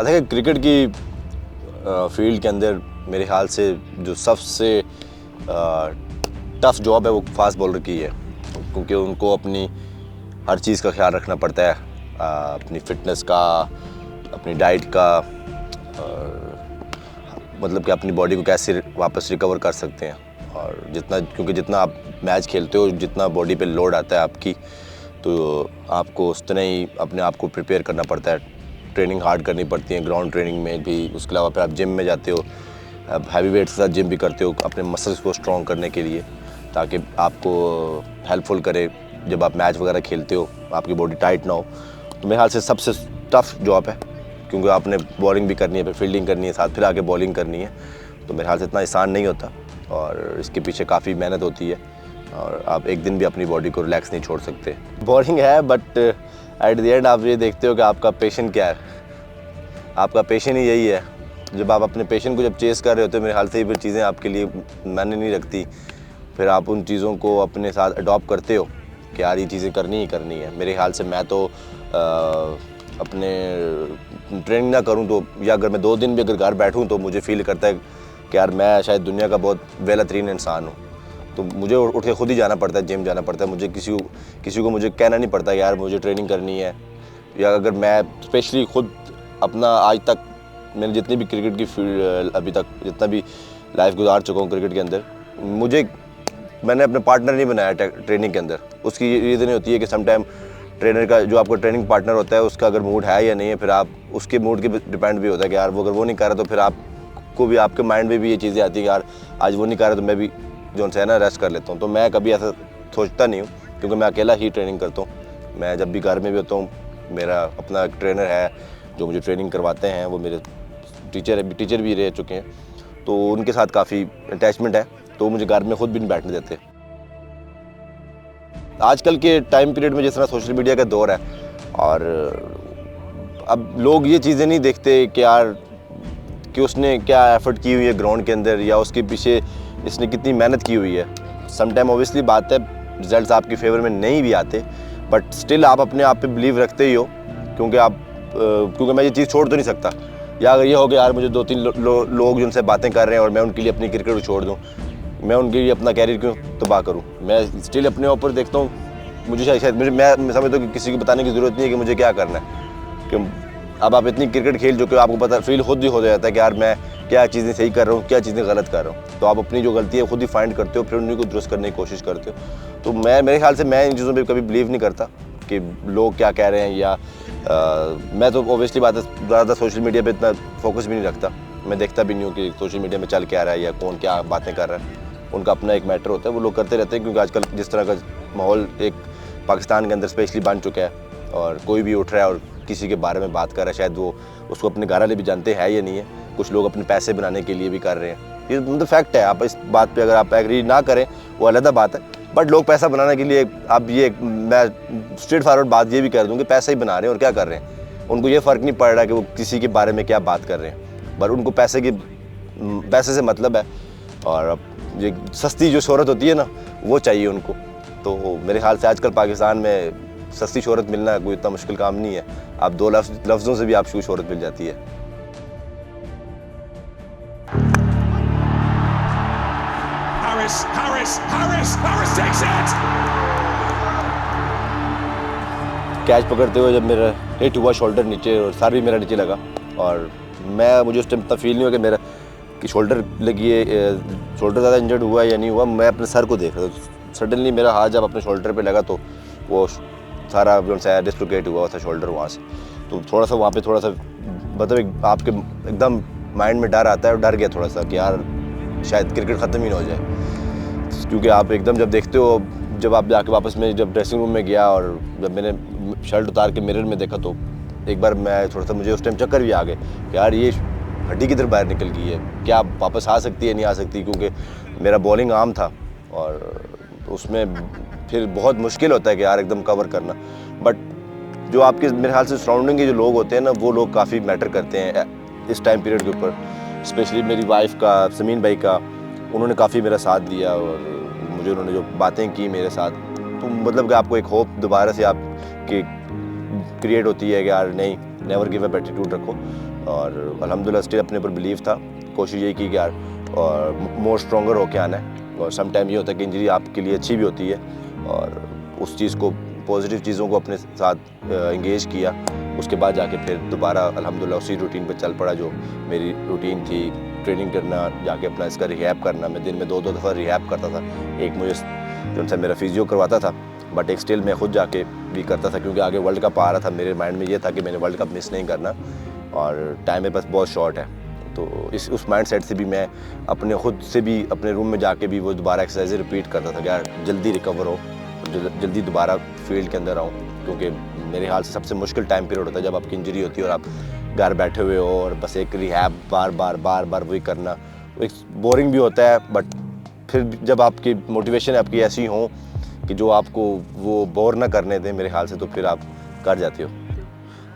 देखिए क्रिकेट की फील्ड के अंदर मेरे ख्याल से जो सबसे टफ़ जॉब है वो फास्ट बॉलर की है, क्योंकि उनको अपनी हर चीज़ का ख्याल रखना पड़ता है, अपनी फ़िटनेस का, अपनी डाइट का, मतलब कि अपनी बॉडी को कैसे वापस रिकवर कर सकते हैं। और क्योंकि जितना आप मैच खेलते हो, जितना बॉडी पे लोड आता है आपकी, तो आपको उतना ही अपने आप को प्रिपेयर करना पड़ता है। ट्रेनिंग हार्ड करनी पड़ती है ग्राउंड ट्रेनिंग में भी। उसके अलावा फिर आप जिम में जाते हो, आप हैवी वेट्स के साथ जिम भी करते हो अपने मसल्स को स्ट्रॉन्ग करने के लिए, ताकि आपको हेल्पफुल करे जब आप मैच वगैरह खेलते हो, आपकी बॉडी टाइट ना हो। तो मेरे ख्याल से सबसे टफ़ जॉब है, क्योंकि आपने बॉलिंग भी करनी है, फिर फील्डिंग करनी है, साथ फिर आगे बॉलिंग करनी है। तो मेरे ख्याल से इतना आसान नहीं होता और इसके पीछे काफ़ी मेहनत होती है और आप एक दिन भी अपनी बॉडी को रिलैक्स नहीं छोड़ सकते। बोरिंग है, बट एट द एंड आप ये देखते हो कि आपका पैशन क्या है। आपका पैशन ही यही है। जब आप अपने पैशन को जब चेस कर रहे होते हो, मेरे ख्याल से फिर चीज़ें आपके लिए मायने नहीं रखती। फिर आप उन चीज़ों को अपने साथ अडॉप्ट करते हो कि यार ये चीज़ें करनी ही करनी है। मेरे ख्याल से मैं तो अपने ट्रेनिंग ना करूं तो, या अगर मैं 2 दिन भी अगर घर बैठूं तो मुझे फील करता है कि यार मैं शायद दुनिया का बहुत बेहतरीन इंसान हूं। तो मुझे उठ के खुद ही जाना पड़ता है, जिम जाना पड़ता है। मुझे किसी को मुझे कहना नहीं पड़ता यार मुझे ट्रेनिंग करनी है। या अगर मैं स्पेशली खुद अपना आज तक मैंने जितनी भी क्रिकेट की फील्ड अभी तक जितना भी लाइफ गुजार चुका हूँ क्रिकेट के अंदर, मैंने अपने पार्टनर नहीं बनाया ट्रेनिंग के अंदर। उसकी रीज़न होती है कि समटाइम ट्रेनर का जो आपका ट्रेनिंग पार्टनर होता है उसका अगर मूड है या नहीं है, फिर आप उसके मूड के डिपेंड भी होता है कि यार वो अगर वो नहीं कर रहा तो फिर आपको भी आपके माइंड में भी ये चीज़ें आती है कि यार आज वो नहीं कर रहा तो मैं भी जो है ना रेस्ट कर लेता हूँ। तो मैं कभी ऐसा सोचता नहीं हूँ, क्योंकि मैं अकेला ही ट्रेनिंग करता हूँ। मैं जब भी घर में भी होता हूँ, मेरा अपना एक ट्रेनर है जो मुझे ट्रेनिंग करवाते हैं, वो मेरे टीचर भी रह चुके हैं, तो उनके साथ काफ़ी अटैचमेंट है, तो मुझे घर में खुद भी नहीं बैठने देते। आजकल के टाइम पीरियड में जिस तरह सोशल मीडिया का दौर है, और अब लोग ये चीज़ें नहीं देखते कि यार कि उसने क्या एफर्ट की हुई है ग्राउंड के अंदर, या उसके पीछे इसने कितनी मेहनत की हुई है। समटाइम ऑब्वियसली बात है रिजल्ट्स आपके फेवर में नहीं भी आते, बट स्टिल आप अपने आप पे बिलीव रखते ही हो, क्योंकि मैं ये चीज़ छोड़ तो नहीं सकता। या अगर ये हो गया यार मुझे 2-3 लोग जिनसे बातें कर रहे हैं और मैं उनके लिए अपनी क्रिकेट को छोड़ दूँ, मैं उनके लिए अपना कैरियर क्यों तबाह करूँ। मैं स्टिल अपने ऊपर देखता हूँ, मुझे शायद मैं समझता हूँ कि किसी को बताने की ज़रूरत नहीं है कि मुझे क्या करना है। कि अब आप इतनी क्रिकेट खेल चुके हो, आपको पता फील खुद ही हो जाता है कि यार मैं क्या चीज़ें सही कर रहा हूँ, क्या चीज़ें गलत कर रहा हूँ। तो आप अपनी जो गलती है खुद ही फाइंड करते हो, फिर उन्हीं को दुरुस्त करने की कोशिश करते हो। तो मेरे ख्याल से मैं इन चीज़ों पर कभी बिलीव नहीं करता कि लोग क्या कह रहे हैं, या मैं तो ऑब्वियसली बात है ज़्यादा सोशल मीडिया पे इतना फोकस भी नहीं रखता। मैं देखता भी नहीं हूँ कि सोशल मीडिया में चल क्या रहा है या कौन क्या बातें कर रहा है। उनका अपना एक मैटर होता है, वो लोग करते रहते हैं, क्योंकि आजकल जिस तरह का माहौल एक पाकिस्तान के अंदर स्पेशली बन चुका है, और कोई भी उठ रहा है और किसी के बारे में बात कर रहा है, शायद वो उसको अपने घर वाले भी जानते हैं या नहीं है। कुछ लोग अपने पैसे बनाने के लिए भी कर रहे हैं, ये मतलब फैक्ट है। आप इस बात पे अगर आप एग्री ना करें वो अलग बात है, बट लोग पैसा बनाने के लिए, अब ये मैं स्ट्रेट फॉरवर्ड बात ये भी कर दूँ कि पैसा ही बना रहे हैं और क्या कर रहे हैं। उनको ये फ़र्क नहीं पड़ रहा कि वो किसी के बारे में क्या बात कर रहे हैं, बट उनको पैसे से मतलब है। और अब ये सस्ती जो शोहरत होती है ना, वो चाहिए उनको। तो मेरे ख्याल से आजकल पाकिस्तान में सस्ती शोहरत मिलना कोई इतना मुश्किल काम नहीं है। आप 2 लफ्ज़ों से भी आपको शोहरत मिल जाती है। Harris takes it! कैच पकड़ते हुए जब मेरा हिट हुआ शोल्डर नीचे, और सर भी मेरा नीचे लगा, और मुझे उस टाइम इतना फील नहीं हुआ कि मेरा शोल्डर लगी है, शोल्डर ज़्यादा इंजर्ड हुआ या नहीं हुआ। मैं अपने सर को देख रहा था, सडनली मेरा हाथ जब अपने शोल्डर पे लगा तो वो सारा जो सा डिस्लोकेट हुआ था शोल्डर वहाँ से। तो थोड़ा सा वहाँ पे थोड़ा सा मतलब आपके एकदम माइंड में डर आता है, और डर गया थोड़ा सा कि यार शायद क्रिकेट ख़त्म ही ना हो जाए। क्योंकि आप एकदम जब देखते हो, जब आप जाके वापस में जब ड्रेसिंग रूम में गया और जब मैंने शर्ट उतार के मिरर में देखा, तो एक बार मैं थोड़ा सा मुझे उस टाइम चक्कर भी आ गए कि यार ये हड्डी किधर बाहर निकल गई है, क्या वापस आ सकती है नहीं आ सकती। क्योंकि मेरा बॉलिंग आर्म था और उसमें फिर बहुत मुश्किल होता है कि यार एकदम कवर करना। बट जो आपके मेरे ख्याल से सराउंडिंग के जो लोग होते हैं ना, वो लोग काफ़ी मैटर करते हैं इस टाइम पीरियड के ऊपर। स्पेशली मेरी वाइफ का, समीन भाई का, उन्होंने काफ़ी मेरा साथ दिया, और मुझे उन्होंने जो बातें की मेरे साथ, तो मतलब कि आपको एक होप दोबारा से आपकी क्रिएट होती है कि यार नहीं, नेवर गिव अप एटीट्यूड रखो। और अल्हम्दुलिल्लाह स्टिल अपने ऊपर बिलीव था, कोशिश यही की कि यार और मोर स्ट्रॉन्गर होके आना है। और सम टाइम ये होता है कि इंजरी आपके लिए अच्छी भी होती है, और उस चीज़ को पॉजिटिव चीज़ों को अपने साथ इंगेज किया, उसके बाद जाके फिर दोबारा अल्हम्दुलिल्लाह उसी रूटीन पे चल पड़ा जो मेरी रूटीन थी। ट्रेनिंग करना, जाके अपना इसका रिहैब करना, मैं दिन में 2-2 दफ़ा रिहैब करता था। एक मुझे जो सा मेरा फिजियो करवाता था, बट एक स्टिल मैं खुद जाके भी करता था, क्योंकि आगे वर्ल्ड कप आ रहा था। मेरे माइंड में ये था कि मैंने वर्ल्ड कप मिस नहीं करना और टाइम मेरे पास बहुत शॉर्ट है। तो उस माइंड सेट से भी मैं अपने खुद से भी अपने रूम में जाके भी वो दोबारा एक्सरसाइज रिपीट करता था कि यार जल्दी रिकवर हो, जल्दी दोबारा फील्ड के अंदर आऊँ, क्योंकि मेरे ख्याल से सबसे मुश्किल टाइम पीरियड होता है जब आपकी इंजरी होती है और आप घर बैठे हुए हो और बस एक रिहैब बार बार वही करना। एक बोरिंग भी होता है, बट फिर जब आपकी मोटिवेशन आपकी ऐसी हो कि जो आपको वो बोर ना करने दें मेरे ख्याल से, तो फिर आप कर जाते हो।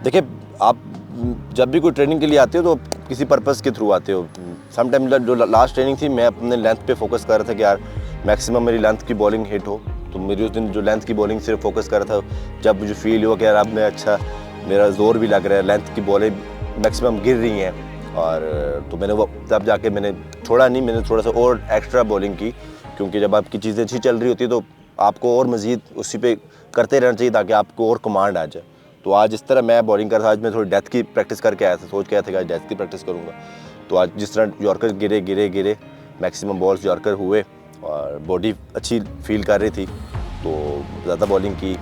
देखिए, आप जब भी कोई ट्रेनिंग के लिए आते हो तो किसी पर्पज़ के थ्रू आते हो। सम टाइम जो लास्ट ट्रेनिंग थी, मैं अपने लेंथ पे फोकस कर रहा था कि यार मैक्सिमम मेरी लेंथ की बॉलिंग हिट हो। तो मेरी उस दिन जो लेंथ की बॉलिंग सिर्फ फोकस कर रहा था। जब मुझे फील हुआ कि यार अब मैं अच्छा, मेरा ज़ोर भी लग रहा है, लेंथ की बॉलें मैक्सिमम गिर रही हैं, और तो मैंने वो तब जाके मैंने छोड़ा नहीं, मैंने थोड़ा सा और एक्स्ट्रा बॉलिंग की, क्योंकि जब आपकी चीज़ें अच्छी चल रही होती है तो आपको और मज़ीद उसी पे करते रहना चाहिए ताकि आपको और कमांड आ जाए। तो आज जिस तरह मैं बॉलिंग कर रहा था, आज मैं थोड़ी डेथ की प्रैक्टिस करके आया था, सोच के आया था कि आज डेथ की प्रैक्टिस करूँगा। तो आज जिस तरह यॉर्कर गिरे मैक्सिमम बॉल्स यॉर्कर हुए और बॉडी अच्छी फील कर रही थी, तो ज़्यादा बॉलिंग की,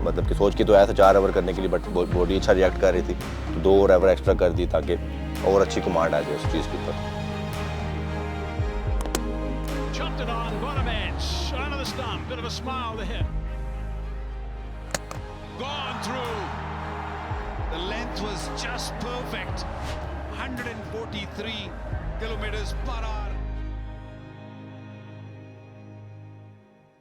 मतलब कि सोच के तो आया था 4 ओवर करने के लिए, बट बॉडी अच्छा रिएक्ट कर रही थी, तो 2 ओवर एक्स्ट्रा कर दी ताकि और अच्छी कमांड आ जाए उस चीज़ के ऊपर। The length was just perfect. 143 kilometers per hour.